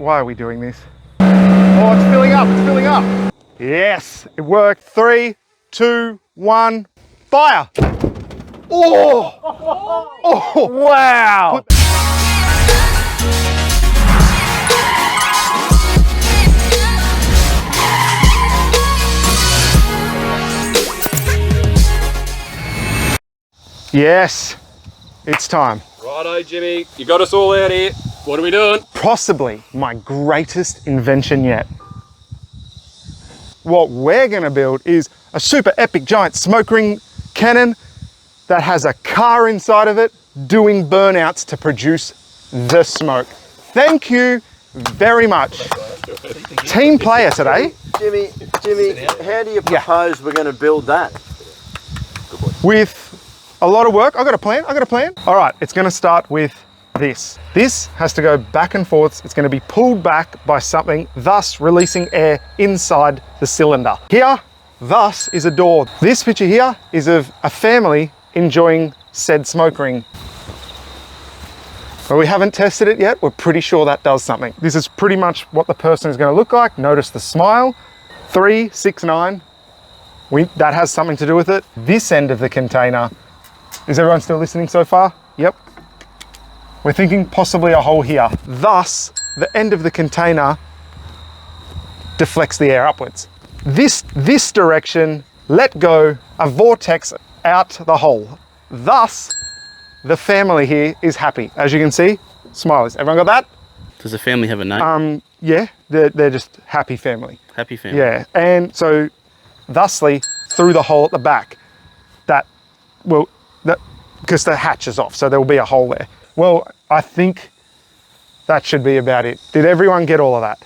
Why are we doing this? Oh, it's filling up, it's filling up. Yes, it worked. 3, 2, 1, fire. Oh, oh, wow. Yes, it's time. Righto, Jimmy, you got us all out here. What are we doing? Possibly my greatest invention yet. What we're gonna build is a super epic giant smoke ring cannon that has a car inside of it doing burnouts to produce the smoke. Thank you very much. Team player today. Jimmy, how do you propose we're going to build that? With a lot of work. I got a plan. All right, it's gonna start with this. This has to go back and forth. It's gonna be pulled back by something, thus releasing air inside the cylinder. Here, thus, is a door. This picture here is of a family enjoying said smoke ring. But we haven't tested it yet. We're pretty sure that does something. This is pretty much what the person is gonna look like. Notice the smile. 3, 6, 9. That has something to do with it. This end of the container, is everyone still listening so far? Yep. We're thinking possibly a hole here. Thus, the end of the container deflects the air upwards. This direction, let go a vortex out the hole. Thus, the family here is happy. As you can see, smiles. Everyone got that? Does the family have a name? Yeah, they're just happy family. Happy family. Yeah, and so thusly, through the hole at the back, because the hatch is off, so there will be a hole there. Well, I think that should be about it. Did everyone get all of that?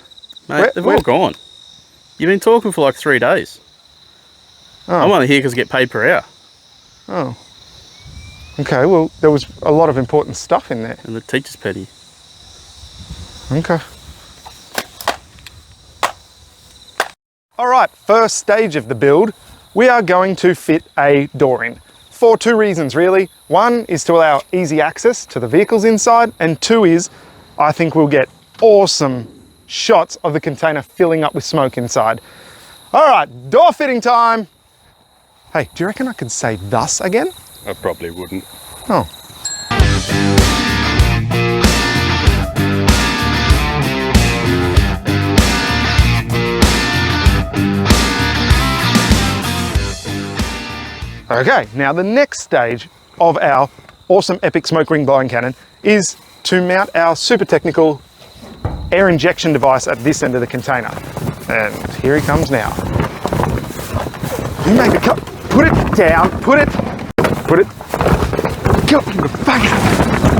Mate, they've all gone. You've been talking for like 3 days. Oh. I'm only here because I get paid per hour. Oh. Okay, well, there was a lot of important stuff in there. And the teacher's petty. Okay. All right, first stage of the build, we are going to fit a door in. For 2 reasons, really. 1 is to allow easy access to the vehicles inside, and 2 is, I think we'll get awesome shots of the container filling up with smoke inside. All right, door fitting time. Hey, do you reckon I could say thus again? I probably wouldn't. Oh. Okay, now the next stage of our awesome epic smoke ring blowing cannon is to mount our super technical air injection device at this end of the container. And here he comes now. You make the cut, put it down, put it, go,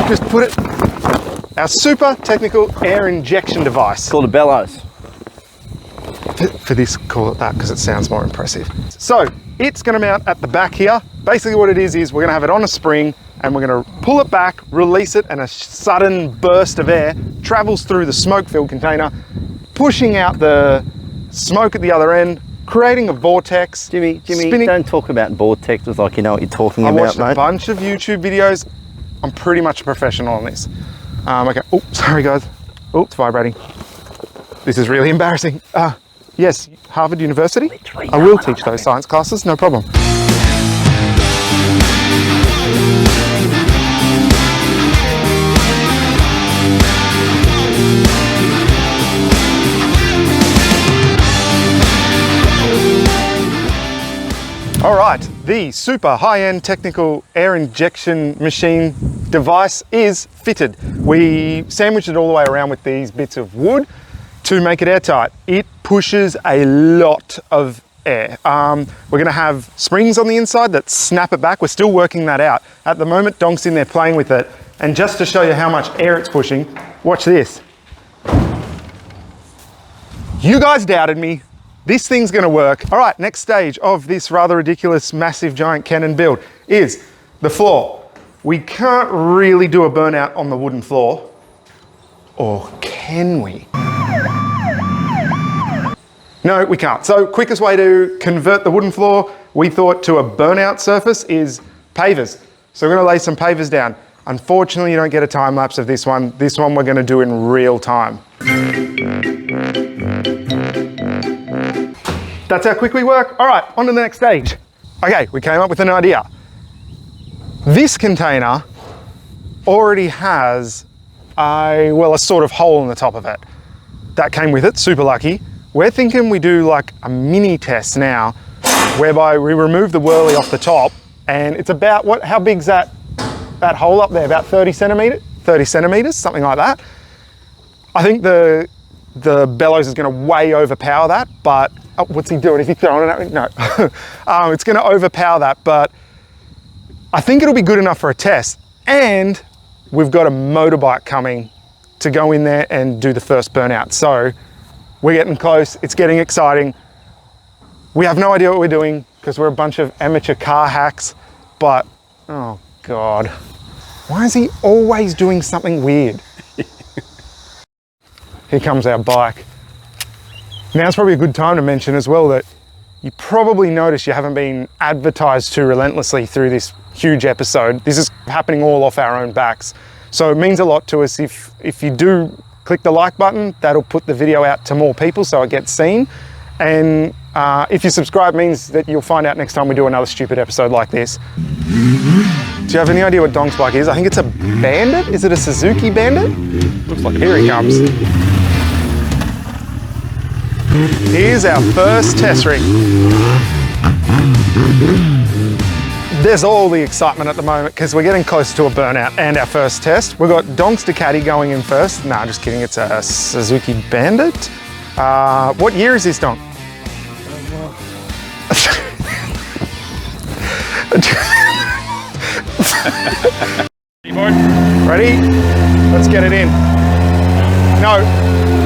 just put it. Our super technical air injection device. It's called a bellows. For this, call it that because it sounds more impressive. So it's going to mount at the back here. Basically what it is we're going to have it on a spring and we're going to pull it back, release it, and a sudden burst of air travels through the smoke-filled container, pushing out the smoke at the other end, creating a vortex. Jimmy, spinning. don't talk about vortexes like you know what you're talking I about, watched mate. a bunch of YouTube videos. I'm pretty much a professional on this. Okay. Oh, sorry guys. Oh, it's vibrating. This is really embarrassing. Yes, Harvard University. I will teach those science classes, no problem. All right, the super high-end technical air injection machine device is fitted. We sandwiched it all the way around with these bits of wood to make it airtight. It pushes a lot of air. We're gonna have springs on the inside that snap it back. We're still working that out. At the moment, Donk's in there playing with it. And just to show you how much air it's pushing, watch this. You guys doubted me. This thing's gonna work. All right, next stage of this rather ridiculous, massive, giant cannon build is the floor. We can't really do a burnout on the wooden floor, or can we? No, we can't. So quickest way to convert the wooden floor, we thought, to a burnout surface is pavers. So we're gonna lay some pavers down. Unfortunately, you don't get a time lapse of this one. This one we're gonna do in real time. That's how quick we work. All right, on to the next stage. Okay, we came up with an idea. This container already has a sort of hole in the top of it. That came with it, super lucky. We're thinking we do like a mini test now, whereby we remove the whirly off the top, and it's about, how big's that hole up there? About 30 centimeters, something like that. I think the bellows is gonna way overpower that, but, oh, what's he doing? Is he throwing it at me? No. It's gonna overpower that, but I think it'll be good enough for a test. And we've got a motorbike coming to go in there and do the first burnout. So we're getting close, it's getting exciting. We have no idea what we're doing because we're a bunch of amateur car hacks, but, oh God. Why is he always doing something weird? Here comes our bike. Now's probably a good time to mention as well that you probably notice you haven't been advertised too relentlessly through this huge episode. This is happening all off our own backs. So it means a lot to us if you do click the like button, that'll put the video out to more people so it gets seen. And if you subscribe, means that you'll find out next time we do another stupid episode like this. Do you have any idea what Dong's bike is? I think it's a Bandit. Is it a Suzuki Bandit? Looks like, here he comes. Here's our first test rig. There's all the excitement at the moment because we're getting close to a burnout and our first test. We've got Dong's Ducati going in first. Nah, just kidding, it's a Suzuki Bandit. What year is this, Dong? Ready? Let's get it in. No,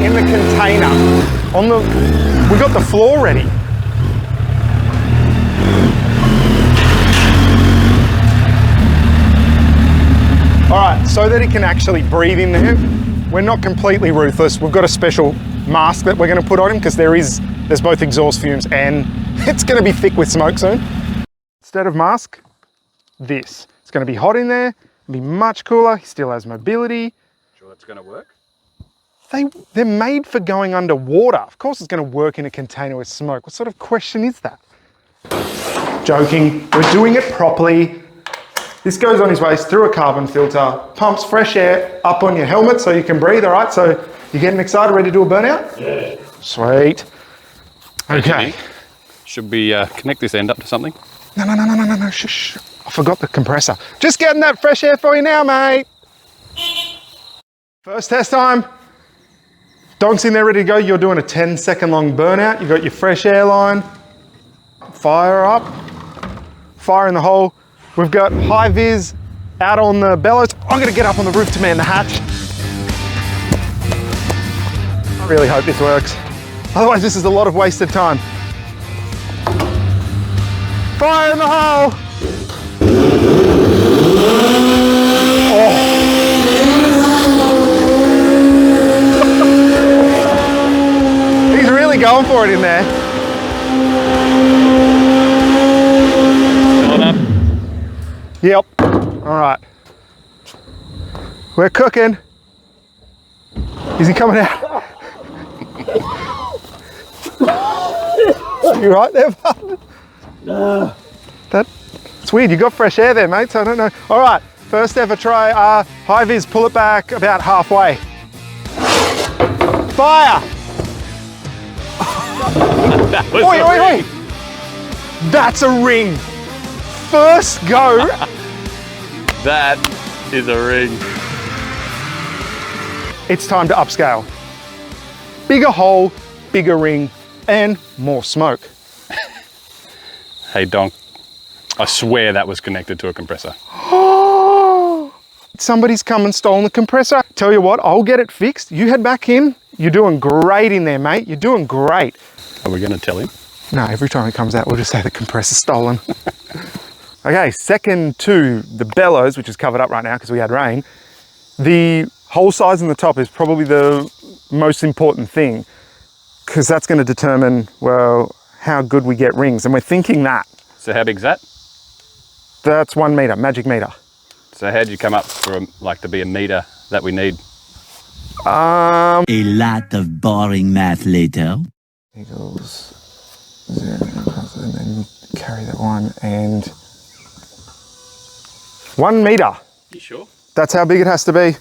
in the container. We got the floor ready. All right, so that it can actually breathe in there, we're not completely ruthless. We've got a special mask that we're gonna put on him because there's both exhaust fumes and it's gonna be thick with smoke soon. Instead of mask, this. It's gonna be hot in there, it'll be much cooler. He still has mobility. Sure that's gonna work? They're made for going underwater. Of course it's gonna work in a container with smoke. What sort of question is that? Joking, we're doing it properly. This goes on his waist through a carbon filter, pumps fresh air up on your helmet so you can breathe, all right? So you getting excited, ready to do a burnout? Yeah. Sweet. Okay. Should we connect this end up to something? No, shush. I forgot the compressor. Just getting that fresh air for you now, mate. First test time. Dog's in there ready to go. You're doing a 10-second long burnout. You've got your fresh air line. Fire up. Fire in the hole. We've got high vis out on the bellows. I'm gonna get up on the roof to man the hatch. I really hope this works. Otherwise, this is a lot of wasted time. Fire in the hole. Oh. He's really going for it in there. Fill it up. Yep. All right. We're cooking. Is he coming out? You right there, bud? It's weird. You got fresh air there, mate, so I don't know. All right. First ever try. High vis, pull it back about halfway. Fire! That was Oi. That's a ring. First go. That is a ring. It's time to upscale. Bigger hole, bigger ring, and more smoke. Hey, Dong. I swear that was connected to a compressor. Somebody's come and stolen the compressor. Tell you what, I'll get it fixed. You head back in. You're doing great in there, mate. You're doing great. Are we going to tell him? No, every time he comes out, we'll just say the compressor's stolen. Okay, second to the bellows, which is covered up right now because we had rain. The hole size in the top is probably the most important thing because that's going to determine, well, how good we get rings. And we're thinking that. So how big's that? That's 1 meter, magic meter. So how'd you come up for like to be a meter that we need? A lot of boring math later. Equals 0, and then carry that one and 1 meter. You sure? That's how big it has to be.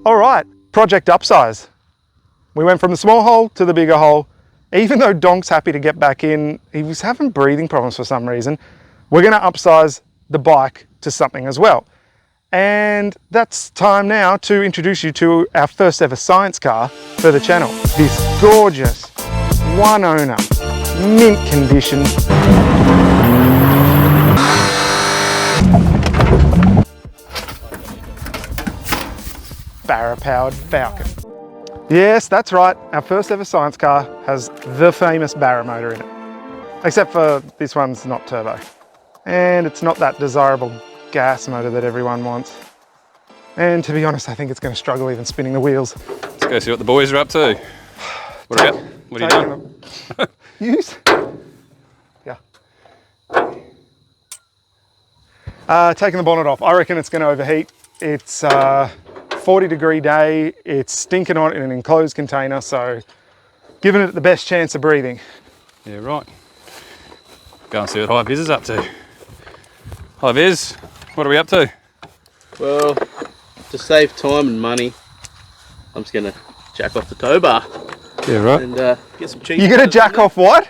All right, project upsize. We went from the small hole to the bigger hole. Even though Donk's happy to get back in, he was having breathing problems for some reason. We're gonna upsize the bike to something as well. And that's time now to introduce you to our first ever science car for the channel. This gorgeous, one owner, mint condition. Barra-powered Falcon. Yes, that's right. Our first ever science car has the famous Barra motor in it. Except for this one's not turbo. And it's not that desirable gas motor that everyone wants. And to be honest, I think it's going to struggle even spinning the wheels. Let's go see what the boys are up to. What are you doing? Use? Yeah. Taking the bonnet off. I reckon it's going to overheat. It's 40-degree day. It's stinking hot in an enclosed container, so giving it the best chance of breathing. Yeah, right. Go and see what High Viz is up to. High Viz, what are we up to? Well, to save time and money, I'm just gonna jack off the tow bar Yeah, right. and get some cheese. You're going to jack off what?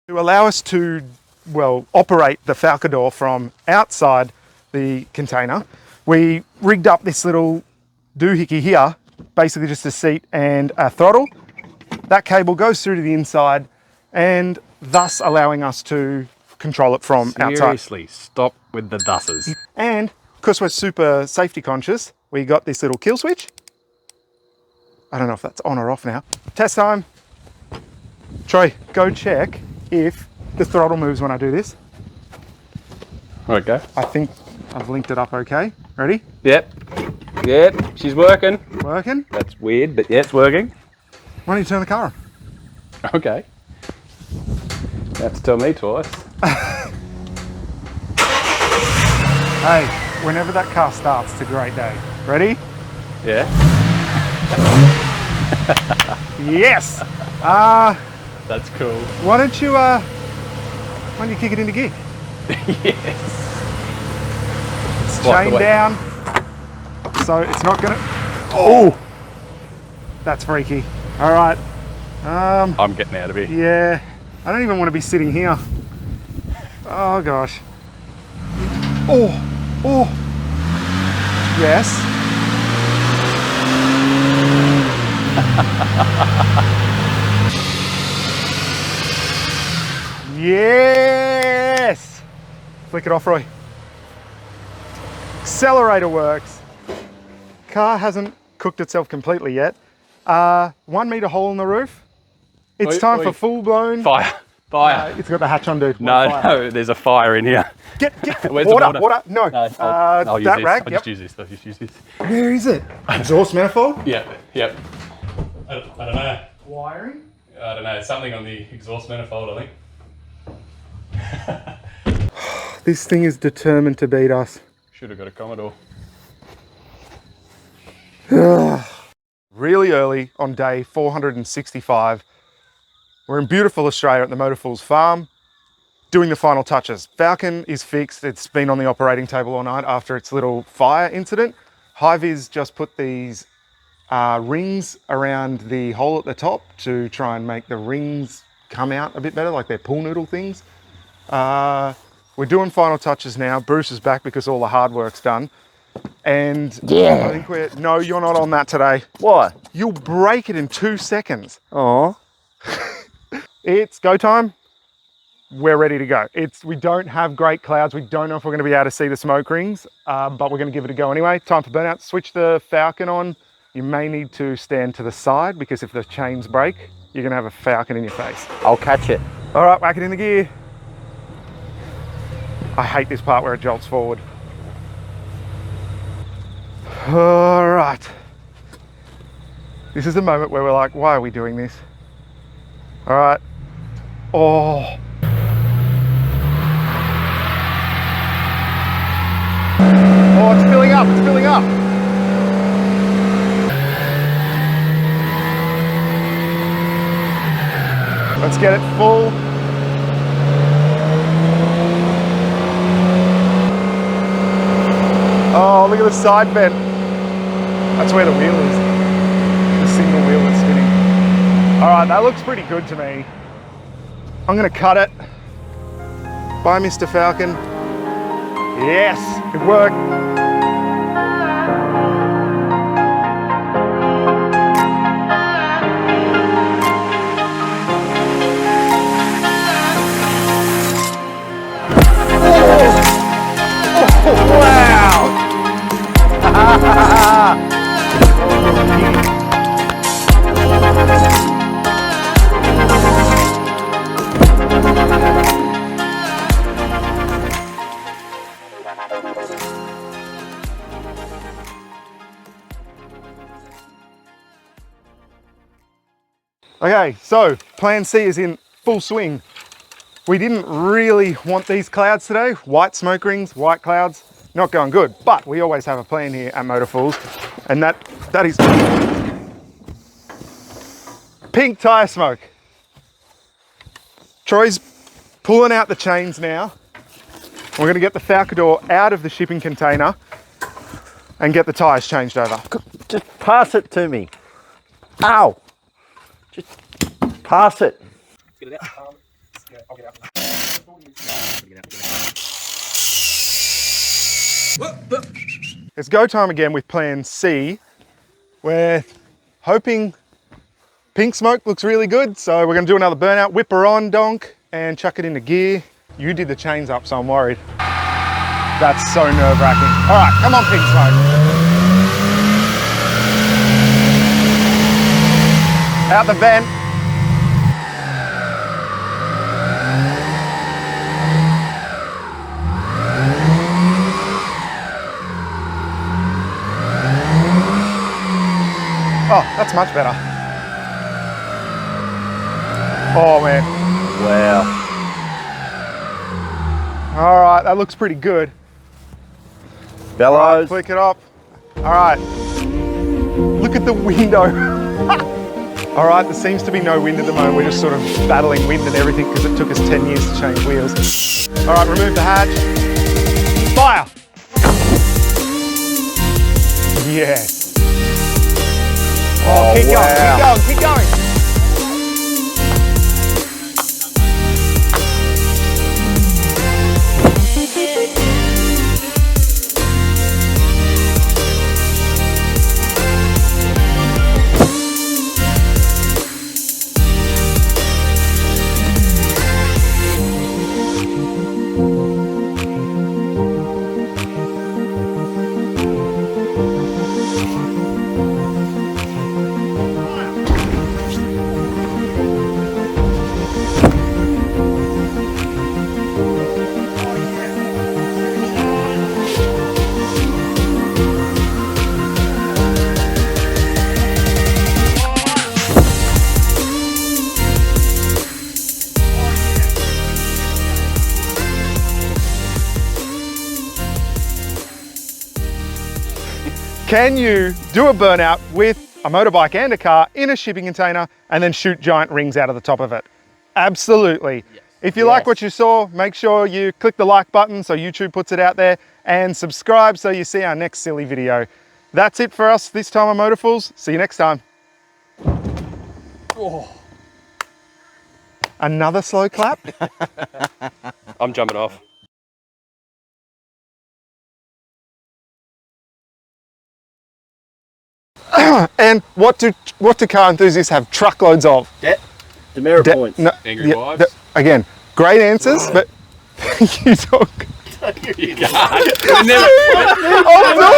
To allow us to, well, operate the Falcador from outside the container, we rigged up this little doohickey here, basically just a seat and a throttle. That cable goes through to the inside and thus allowing us to control it from outside. Seriously, stop with the thuses. And because we're super safety conscious, we got this little kill switch. I don't know if that's on or off now. Test time. Troy, go check if the throttle moves when I do this. Right, go. I think I've linked it up okay. Ready? Yep. Yep, she's working. Working? That's weird, but yeah, it's working. Why don't you turn the car on? Okay. You have to tell me twice. Hey, whenever that car starts, it's a great day. Ready? Yeah. Yes! That's cool. Why don't you kick it into gear? Yes. It's Like the chained way- down, so it's not gonna, oh! That's freaky. All right. I'm getting out of here. Yeah, I don't even want to be sitting here. Oh gosh. Oh, oh. Yes. Yes. Flick it off, Roy. Accelerator works. Car hasn't cooked itself completely yet. 1 meter hole in the roof. It's Oi, time oi. for full blown. Fire. Fire. It's got the hatch on, dude. No, Fire. no, there's a fire in here. Get Where's the water, water? No, No, I'll use that this. rag. I'll Yep. just use this. I'll just use this. Where is it? Exhaust manifold. Yep. Yep. I don't know. Wiring. I don't know. Something on the exhaust manifold, I think. This thing is determined to beat us. Should have got a Commodore. Really early on day 465. We're in beautiful Australia at the Motorfools farm, doing the final touches. Falcon is fixed. It's been on the operating table all night after its little fire incident. High-Vis just put these rings around the hole at the top to try and make the rings come out a bit better, like they're pool noodle things. We're doing final touches now. Bruce is back because all the hard work's done. And I think no, you're not on that today. Why? You'll break it in 2 seconds. Oh. It's go time. We're ready to go. We don't have great clouds. We don't know if we're going to be able to see the smoke rings, but we're going to give it a go anyway. Time for burnout. Switch the falcon on. You may need to stand to the side because if the chains break, you're going to have a falcon in your face. I'll catch it. All right, whack it in the gear. I hate this part where it jolts forward. All right. This is the moment where we're like, why are we doing this? All right. Oh. Oh, it's filling up, it's filling up. Let's get it full. Oh, look at the side vent. That's where the wheel is. The single wheel that's spinning. All right, that looks pretty good to me. I'm gonna cut it. Bye, Mr. Falcon. Yes, it worked. Oh, wow. Okay, so plan C is in full swing. We didn't really want these clouds today. White smoke rings, white clouds, not going good. But we always have a plan here at Motor Fools, and that is pink tire smoke. Troy's pulling out the chains now. We're gonna get the Falcador out of the shipping container and get the tires changed over. Just pass it to me. Ow. Just pass it. It's go time again with plan C. We're hoping pink smoke looks really good, so we're gonna do another burnout, whip her on, donk, and chuck it into gear. You did the chains up, so I'm worried. That's so nerve-wracking. All right, come on, pink smoke. Out the vent. Oh, that's much better. Oh man. Wow. All right, that looks pretty good. Bellows. All right, flick it up. All right. Look at the window. All right, there seems to be no wind at the moment. We're just sort of battling wind and everything because it took us 10 years to change wheels. All right, remove the hatch. Fire. Yes. Oh, keep going, keep going. Can you do a burnout with a motorbike and a car in a shipping container and then shoot giant rings out of the top of it? Absolutely. Yes. If you like what you saw, make sure you click the like button so YouTube puts it out there and subscribe so you see our next silly video. That's it for us this time on Motorfools. See you next time. Another slow clap. I'm jumping off. And what do car enthusiasts have truckloads of? Demerit points. No, Angry wives. Again, great answers, but you talk. You can't. You never. Oh, no!